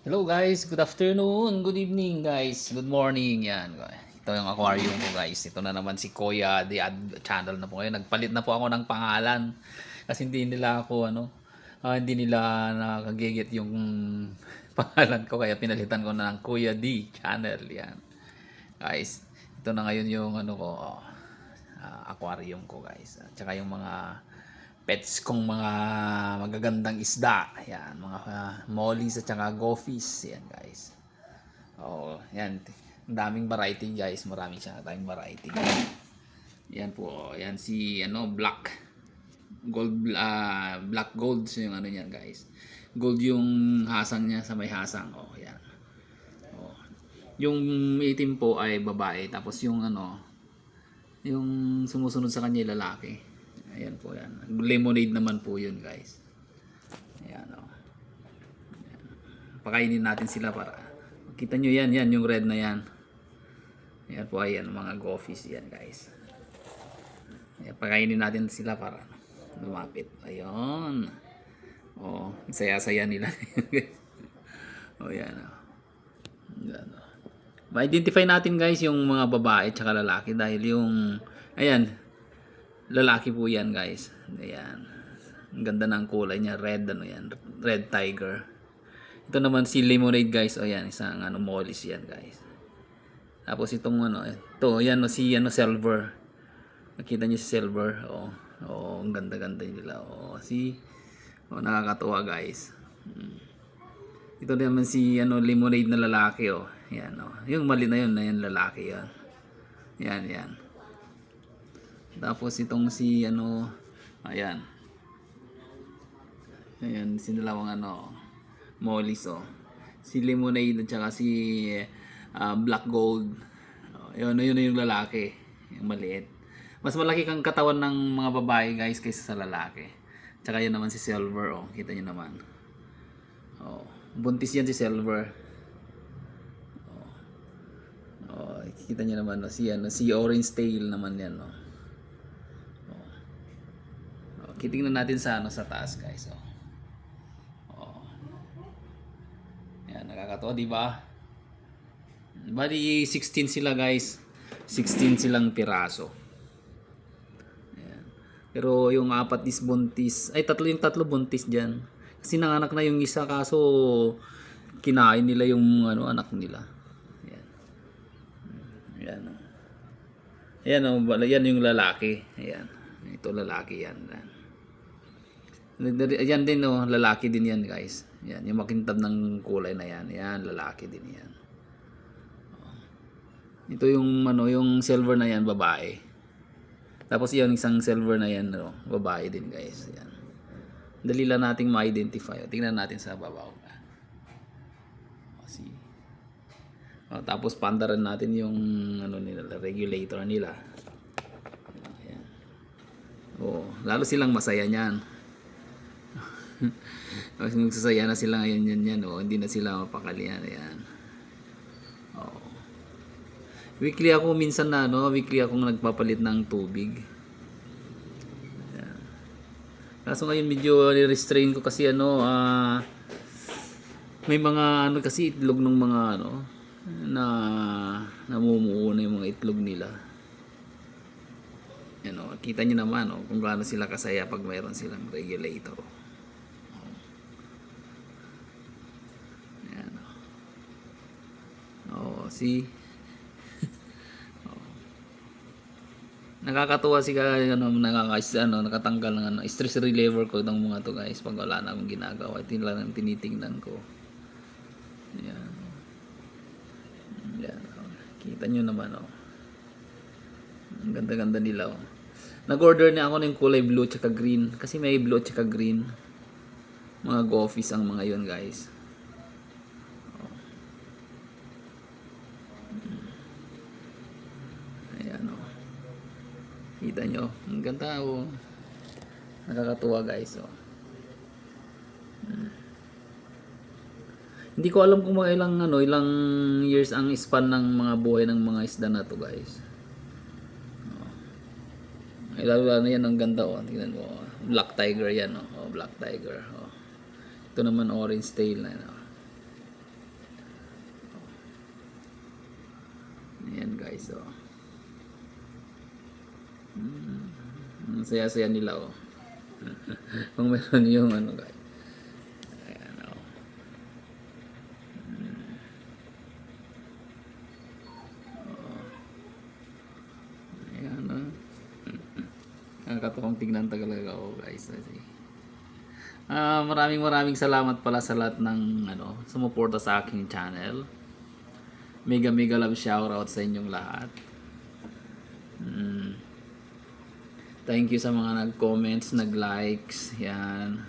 Hello guys, good afternoon, good evening guys, good morning, yan. Ito yung aquarium ko guys, ito na naman si Koya, the ad channel na po ngayon. Nagpalit na po ako ng pangalan kasi hindi nila ako hindi nila nakagigit yung pangalan ko kaya pinalitan ko na ng Kuya D channel, yan. Guys, ito na ngayon yung aquarium ko guys. At saka yung mga pets kong mga magagandang isda. Ayan, mga mollies at saka gophies. Ayan guys. Oh, yan. Ang daming variety guys. Marami siya tayong variety. Yan po. Yan si black gold black gold yung niyan guys. Gold yung hasang niya sa may hasang. Oh, yan. Oh. Yung itim po ay babae tapos yung sumusunod sa kanya lalaki. Ayan po yan. Lemonade naman po yun guys. Ayan o. Ayan. Pakainin natin sila para kita nyo yan. Yan yung red na yan. Ayan po ayan mga gophies yan guys. Ayan, pakainin natin sila para lumapit. Ayun. O. Saya-saya nila. O yan o. Yan o. Ma-identify natin guys yung mga babae at lalaki dahil yung ayan lalaki po yan guys. Ayan. Ang ganda ng kulay niya. Red yan. Red tiger. Ito naman si lemonade guys. O yan. Isang mollies yan guys. Tapos itong ito. Yan si silver. Nakita niyo si silver. Ang ganda-ganda nila. Nakakatuwa guys. Ito naman si lemonade na lalaki. Yan yung mali na yun lalaki yan. Yan. Tapos itong si ayan. Ayan, sinalawang mollies Si lemonade at saka si black gold. Yun yung lalaki, yung maliit. Mas malaki kang katawan ng mga babae guys kaysa sa lalaki. Tsaka yun naman si silver kita niyo naman. Buntis yan si silver. Kita niyo naman si orange tail naman yan Titingnan natin sa taas guys. Yan, nakakatuwa, di ba? Bali 16 sila guys. 16 silang piraso. Ayan. Pero yung apat is buntis. Ay, tatlo buntis diyan. Kasi nanganak na yung isa kaso kinain nila yung anak nila. Ayan. Yan yung lalaki. Ayan. Ito lalaki yan. Ayan din lalaki din yan guys. Yan, yung makintab ng kulay na yan. Yan, lalaki din yan. Ito yung yung silver na yan, babae. Tapos yung isang silver na yan, babae din guys. Yan. Dali lang nating ma-identify. Tingnan natin sa babaw. Tapos pandaran natin yung nila, regulator nila. Ayan. Lalo silang masaya niyan. Kasi magsasaya na sila ngayon yan. Hindi na sila mapakalian. Ayan. Weekly ako minsan weekly akong nagpapalit ng tubig. Ayan. Kaso ngayon medyo restrain ko kasi may mga kasi itlog ng mga na namumuo na yung mga itlog nila. Kita niyo naman kung gaano sila kasaya pag mayroon silang regulator. See? Nakakatuwa nakatanggal ng stress reliever ko itong mga to guys pag wala na akong ginagawa. Ito lang tinitingnan ko. Ayan. Ayan. Kita nyo naman ang ganda-ganda nila Nag-order na ako ng kulay blue tsaka green kasi may blue tsaka green. Mga gophies ang mga yon guys. Kita nyo, ang ganda nakakatuwa guys Hindi ko alam kung mga ilang years ang span ng mga buhay ng mga isda na to guys. Lalo yan ang ganda tingnan mo black tiger yan black tiger Ito naman orange tail na Ayan guys, oh. Ang saya-saya nila, oh. Kung meron yung ano guys. Ayan, oh. Ayan, oh. Nakakatawang tignan talaga, oh guys. Maraming salamat pala sa lahat ng sumuporta sa aking channel. Mega love shoutout sa inyong lahat. Thank you sa mga nag-comments, nag-likes, yan.